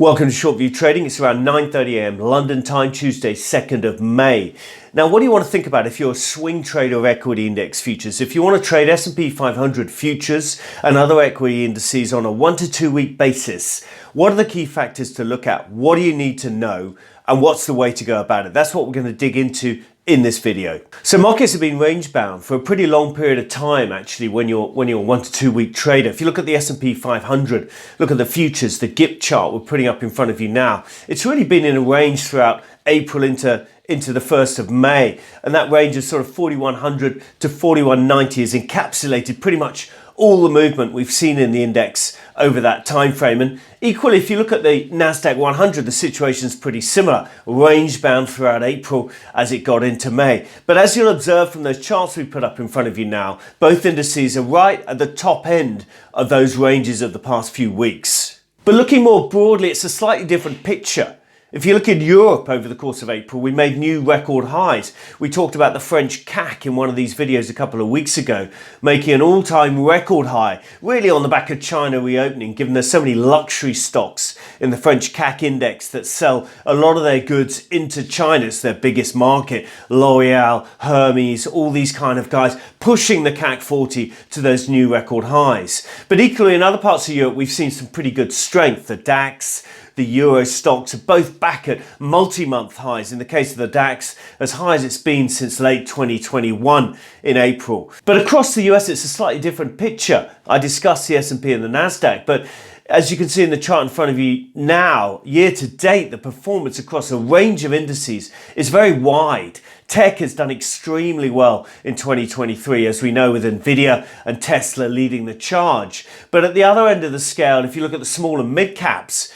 Welcome to Short View Trading. It's around 9:30 a.m. London time, Tuesday, 2nd of May. Now, what do you want to think about if you're a swing trader of equity index futures? If you want to trade S&P 500 futures and other equity indices on a 1 to 2 week basis, what are the key factors to look at? What do you need to know? And what's the way to go about it? That's what we're going to dig into in this video. So markets have been range bound for a pretty long period of time actually when you're a 1 to 2 week trader. If you look at the S&P 500, look at the futures, the GIP chart we're putting up in front of you now, it's really been in a range throughout April into the 1st of May, and that range of sort of 4100 to 4190 has encapsulated pretty much all the movement we've seen in the index over that time frame. And equally, if you look at the Nasdaq 100, the situation's pretty similar, range bound throughout April as it got into May. But as you'll observe from those charts we put up in front of you now, both indices are right at the top end of those ranges of the past few weeks. But looking more broadly, it's a slightly different picture. If you look in Europe over the course of April, we made new record highs. We talked about the French CAC in one of these videos a couple of weeks ago, making an all-time record high, really on the back of China reopening, given there's so many luxury stocks in the French CAC index that sell a lot of their goods into China. It's their biggest market. L'Oreal, Hermes, all these kind of guys pushing the CAC 40 to those new record highs. But equally in other parts of Europe, we've seen some pretty good strength. The DAX, the Euro stocks are both back at multi-month highs. In the case of the DAX, as high as it's been since late 2021 in April. But across the US, it's a slightly different picture. I discussed the S&P and the Nasdaq, but as you can see in the chart in front of you now, year to date, the performance across a range of indices is very wide. Tech has done extremely well in 2023, as we know, with Nvidia and Tesla leading the charge. But at the other end of the scale, if you look at the small and mid caps,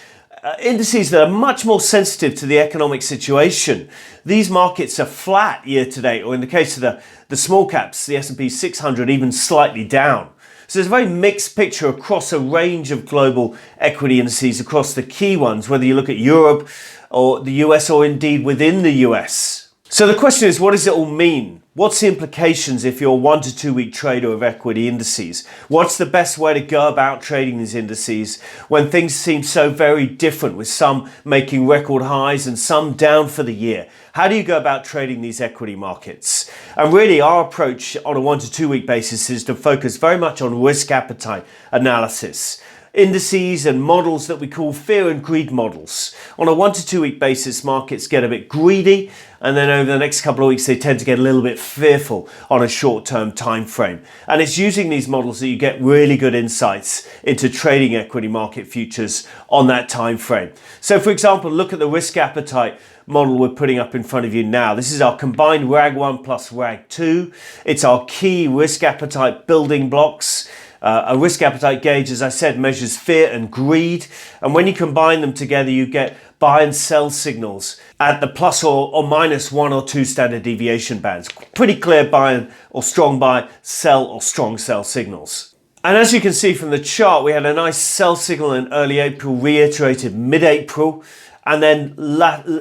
indices that are much more sensitive to the economic situation, these markets are flat year to date, or in the case of the small caps, the S&P 600 even slightly down. So there's a very mixed picture across a range of global equity indices, across the key ones, whether you look at Europe or the US or indeed within the US. So the question is, what does it all mean? What's the implications if you're a 1 to 2 week trader of equity indices? What's the best way to go about trading these indices when things seem so very different, with some making record highs and some down for the year? How do you go about trading these equity markets? And really our approach on a 1 to 2 week basis is to focus very much on risk appetite analysis. Indices and models that we call fear and greed models. On a 1 to 2 week basis, markets get a bit greedy, and then over the next couple of weeks, they tend to get a little bit fearful on a short-term time frame. And it's using these models that you get really good insights into trading equity market futures on that time frame. So for example, look at the risk appetite model we're putting up in front of you now. This is our combined RAG1 plus RAG2. It's our key risk appetite building blocks. A risk appetite gauge, as I said, measures fear and greed. And when you combine them together, you get buy and sell signals at the plus or minus 1 or 2 standard deviation bands. Pretty clear buy or strong buy, sell or strong sell signals. And as you can see from the chart, we had a nice sell signal in early April, reiterated mid-April. And then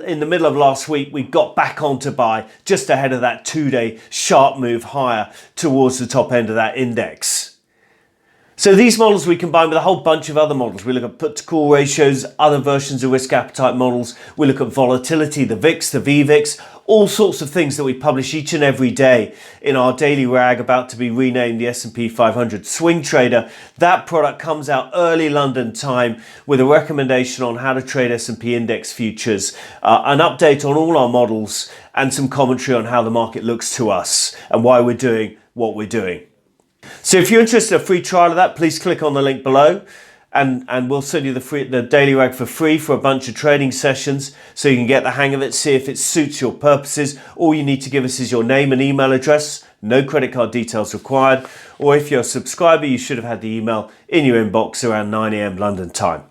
in the middle of last week, we got back onto buy just ahead of that 2-day sharp move higher towards the top end of that index. So these models we combine with a whole bunch of other models. We look at put to call ratios, other versions of risk appetite models. We look at volatility, the VIX, the VVIX, all sorts of things that we publish each and every day in our daily rag, about to be renamed the S&P 500 Swing Trader. That product comes out early London time with a recommendation on how to trade S&P index futures, an update on all our models, and some commentary on how the market looks to us and why we're doing what we're doing. So if you're interested in a free trial of that, please click on the link below and we'll send you the daily rag for free for a bunch of trading sessions so you can get the hang of it, see if it suits your purposes. All you need to give us is your name and email address, no credit card details required, or if you're a subscriber, you should have had the email in your inbox around 9 a.m. London time.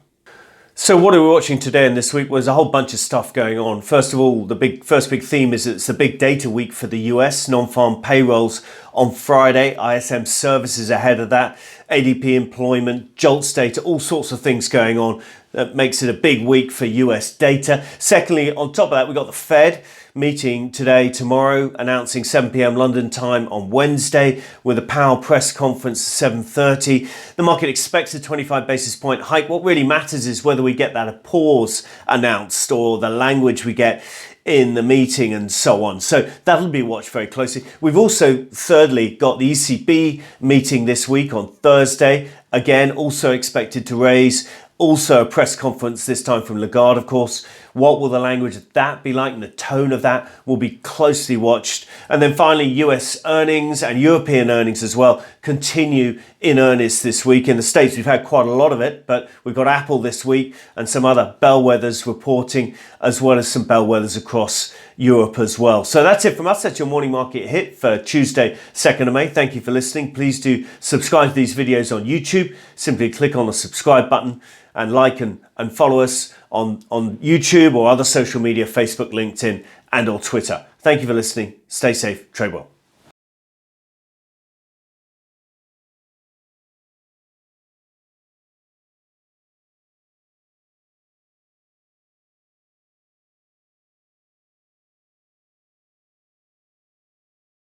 So what are we watching today and this week? Was a whole bunch of stuff going on. First of all, the first big theme is it's the big data week for the US. Non-farm payrolls on Friday, ISM services ahead of that, ADP employment, JOLTS data, all sorts of things going on. That makes it a big week for US data. Secondly, on top of that, we've got the Fed meeting today, tomorrow, announcing 7 p.m. London time on Wednesday with a Powell press conference at 7:30. The market expects a 25 basis point hike. What really matters is whether we get that pause announced or the language we get in the meeting and so on. So that'll be watched very closely. We've also, thirdly, got the ECB meeting this week on Thursday. Again, also expected to raise. Also a press conference this time from Lagarde, of course. What will the language of that be like, and the tone of that will be closely watched. And then finally, US earnings and European earnings as well continue in earnest this week. In the States, we've had quite a lot of it, but we've got Apple this week and some other bellwethers reporting, as well as some bellwethers across Europe as well. So that's it from us. That's your morning market hit for Tuesday, 2nd of May. Thank you for listening. Please do subscribe to these videos on YouTube. Simply click on the subscribe button and like and follow us on YouTube or other social media, Facebook, LinkedIn, and or Twitter. Thank you for listening. Stay safe. Trade well.